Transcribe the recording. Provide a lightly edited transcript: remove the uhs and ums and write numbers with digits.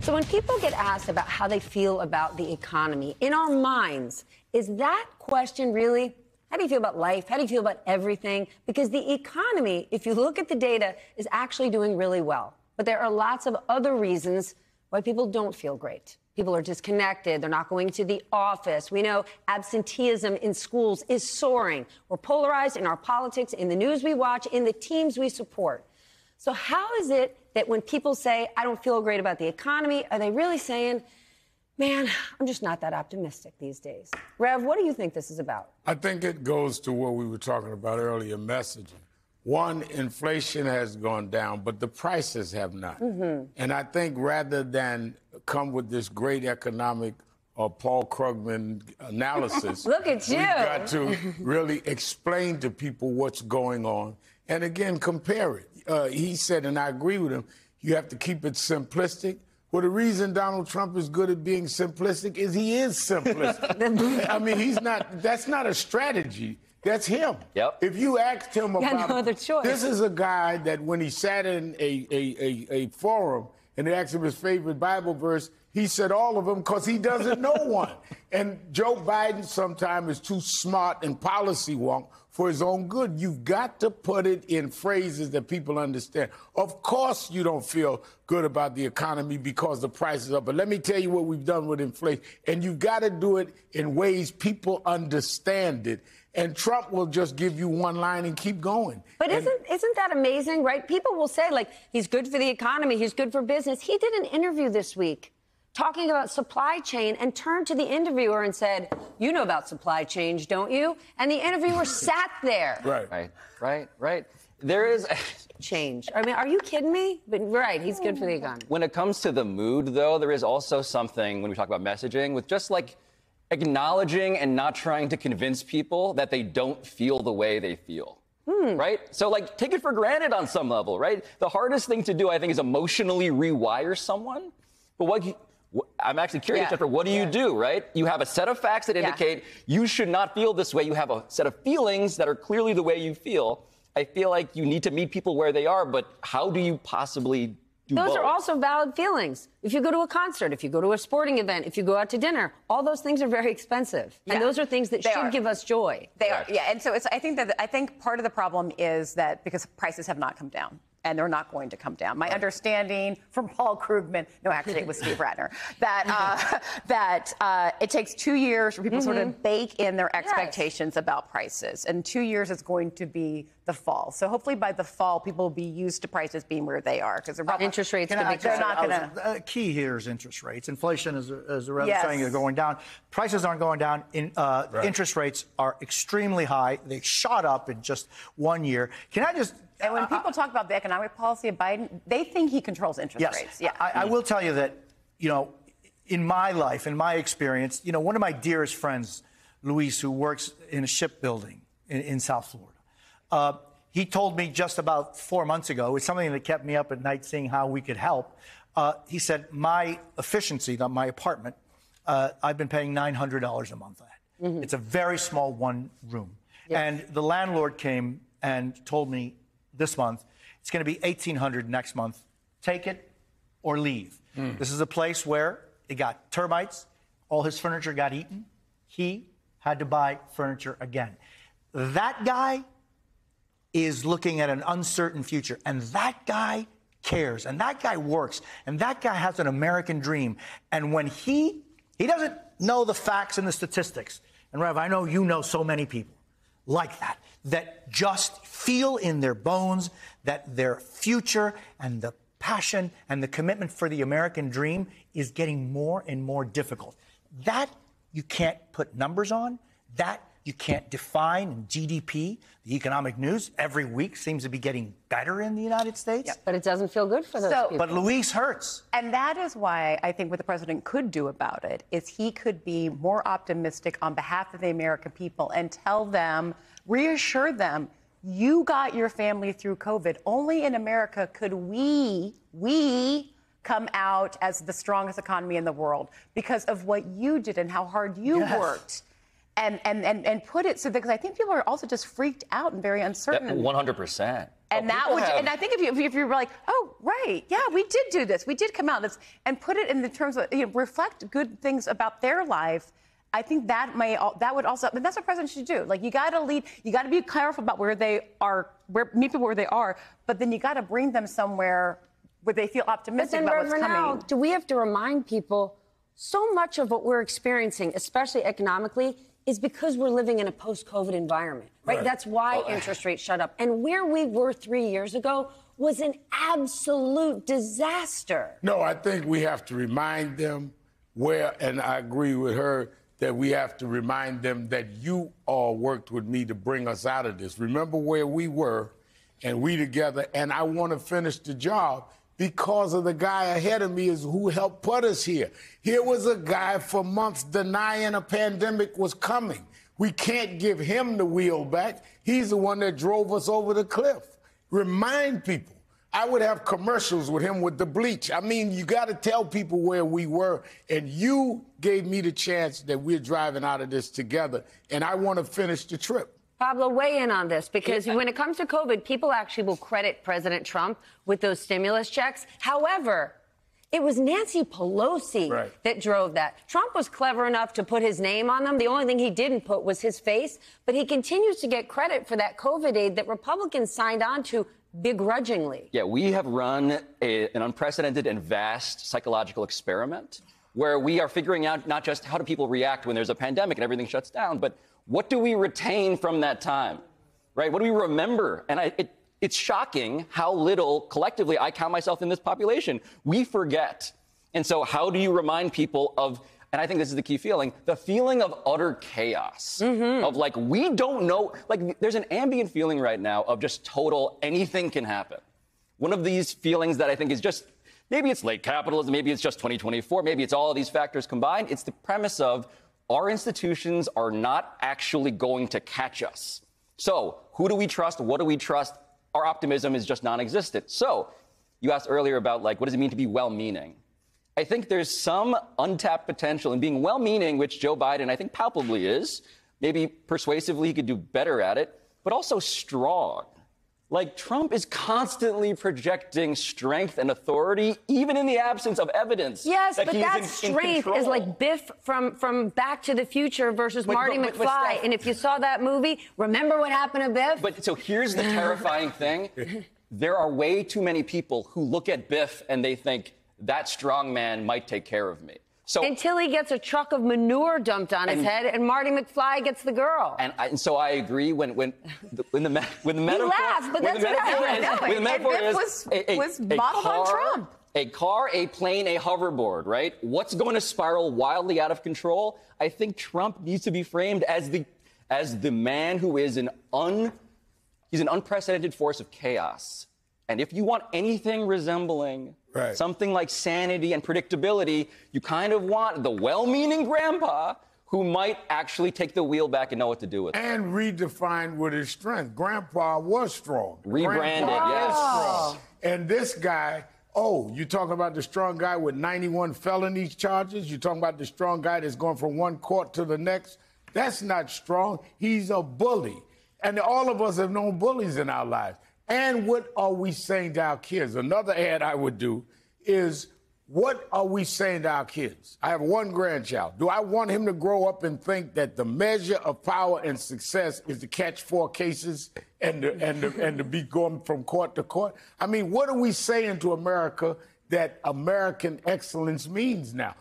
So when people get asked about how they feel about the economy, in our minds, is that question really, how do you feel about life? How do you feel about everything? Because the economy, if you look at the data, is actually doing really well. But there are lots of other reasons why people don't feel great. People are disconnected. They're not going to the office. We know absenteeism in schools is soaring. We're polarized in our politics, in the news we watch, in the teams we support. So how is it that when people say, I don't feel great about the economy, are they really saying, man, I'm just not that optimistic these days? Rev, what do you think this is about? I think it goes to what we were talking about earlier, messaging. One, inflation has gone down, but the prices have not. And I think rather than come with this great economic Paul Krugman analysis, Look at you. We've got to really explain to people what's going on. And again, compare it. He said, and I agree with him, you have to keep it simplistic. Well, the reason Donald Trump is good at being simplistic is he is simplistic. I mean, that's not a strategy. That's him. Yep. If you asked him about no other choice. This is a guy that when he sat in a forum and they asked him his favorite Bible verse, he said all of them because he doesn't know one. And Joe Biden sometimes is too smart and policy wonk for his own good. You've got to put it in phrases that people understand. Of course you don't feel good about the economy because the price is up. But let me tell you what we've done with inflation. And you've got to do it in ways people understand it. And Trump will just give you one line and keep going. But isn't that amazing, right? People will say, like, he's good for the economy, he's good for business. He did an interview this week talking about supply chain and turned to the interviewer and said, you know about supply chains, don't you? And the interviewer sat there. Right. There is change. I mean, are you kidding me? But right, he's good for the economy. When it comes to the mood, though, there is also something when we talk about messaging with just like acknowledging and not trying to convince people that they don't feel the way they feel. Right? So, like, take it for granted on some level, right? The hardest thing to do, I think, is emotionally rewire someone. But I'm actually curious, Jennifer, what do you do, right? You have a set of facts that indicate you should not feel this way. You have a set of feelings that are clearly the way you feel. I feel like you need to meet people where they are, but how do you possibly do Those both? are also valid feelings. If you go to a concert, if you go to a sporting event, if you go out to dinner, all those things are very expensive. And those are things that should give us joy. They are, yeah. And so I think part of the problem is that because prices have not come down. And they're not going to come down. My understanding from Paul Krugman, no, actually it was Steve Wagner, that it takes 2 years for people sort of bake in their expectations about prices. And 2 years is going to be the fall. So hopefully by the fall, people will be used to prices being where they are. Because interest rates they're not going to. The key here is interest rates. Inflation, as the Rev is saying, is going down. Prices aren't going down. Interest rates are extremely high. They shot up in just 1 year. Can I just... And when people talk about the economic policy of Biden, they think he controls interest rates. Yeah. I will tell you that, in my life, in my experience, one of my dearest friends, Luis, who works in a shipbuilding in South Florida, he told me just about 4 months ago, it's something that kept me up at night seeing how we could help. He said, my efficiency, my apartment, I've been paying $900 a month at. It's a very small one room. Yes. And the landlord came and told me, this month, it's going to be $1,800 next month. Take it or leave. This is a place where it got termites. All his furniture got eaten. He had to buy furniture again. That guy is looking at an uncertain future, and that guy cares, and that guy works, and that guy has an American dream. And when he doesn't know the facts and the statistics, and Rev, I know you know so many people like that just feel in their bones that their future and the passion and the commitment for the American dream is getting more and more difficult. That you can't put numbers on. That you can't define in GDP. The economic news every week seems to be getting better in the United States. But it doesn't feel good for those people. But Luis hurts. And that is why I think what the president could do about it is he could be more optimistic on behalf of the American people and tell them, reassure them, you got your family through COVID. Only in America could we come out as the strongest economy in the world because of what you did and how hard you worked. And put it so, because I think people are also just freaked out and very uncertain. 100%. And and I think if you're like, oh, right, yeah, we did do this. We did come out and put it in the terms of, reflect good things about their life. I think that would also, but that's what presidents should do. Like, you got to lead, you got to be careful about where they are, meet people where they are, but then you got to bring them somewhere where they feel optimistic about what's coming. Now, do we have to remind people so much of what we're experiencing, especially economically, is because we're living in a post-COVID environment, right? That's why interest rates shut up. And where we were 3 years ago was an absolute disaster. No, I think we have to remind them and I agree with her, that we have to remind them that you all worked with me to bring us out of this. Remember where we were, and we together, and I want to finish the job because of the guy ahead of me is who helped put us here. Here was a guy for months denying a pandemic was coming. We can't give him the wheel back. He's the one that drove us over the cliff. Remind people. I would have commercials with him with the bleach. I mean, you got to tell people where we were, and you gave me the chance that we're driving out of this together, and I want to finish the trip. Pablo, weigh in on this, because when it comes to COVID, people actually will credit President Trump with those stimulus checks. However, it was Nancy Pelosi that drove that. Trump was clever enough to put his name on them. The only thing he didn't put was his face, but he continues to get credit for that COVID aid that Republicans signed on to begrudgingly. Yeah, we have run an unprecedented and vast psychological experiment where we are figuring out not just how do people react when there's a pandemic and everything shuts down, but what do we retain from that time, right? What do we remember? And it's shocking how little, collectively, I count myself in this population, we forget. And so how do you remind people of, and I think this is the key feeling, the feeling of utter chaos, of like, we don't know, like there's an ambient feeling right now of just total anything can happen. One of these feelings that I think is just, maybe it's late capitalism, maybe it's just 2024, maybe it's all of these factors combined. It's the premise of our institutions are not actually going to catch us. So who do we trust? What do we trust? Our optimism is just non-existent. So you asked earlier about like, what does it mean to be well-meaning? I think there's some untapped potential in being well-meaning, which Joe Biden, I think, palpably is. Maybe persuasively he could do better at it, but also strong. Like, Trump is constantly projecting strength and authority, even in the absence of evidence. Yes, that but that strength is like Biff from Back to the Future versus Marty McFly. And if you saw that movie, remember what happened to Biff? But so here's the terrifying thing. There are way too many people who look at Biff and they think, that strong man might take care of me. So until he gets a truck of manure dumped on his head, and Marty McFly gets the girl. And so I agree when the metaphor. You laugh, but that's what happened. Was modeled on Trump. A car, a plane, a hoverboard, right? What's going to spiral wildly out of control? I think Trump needs to be framed as the man who is he's an unprecedented force of chaos. And if you want anything resembling something like sanity and predictability, you kind of want the well-meaning grandpa who might actually take the wheel back and know what to do with it. And redefine what is strength. Grandpa was strong. Rebranded, yes. And this guy, you're talking about the strong guy with 91 felony charges? You're talking about the strong guy that's going from one court to the next? That's not strong. He's a bully. And all of us have known bullies in our lives. And what are we saying to our kids? Another ad I would do is, what are we saying to our kids? I have one grandchild. Do I want him to grow up and think that the measure of power and success is to catch 4 cases and to be going from court to court? I mean, what are we saying to America that American excellence means now?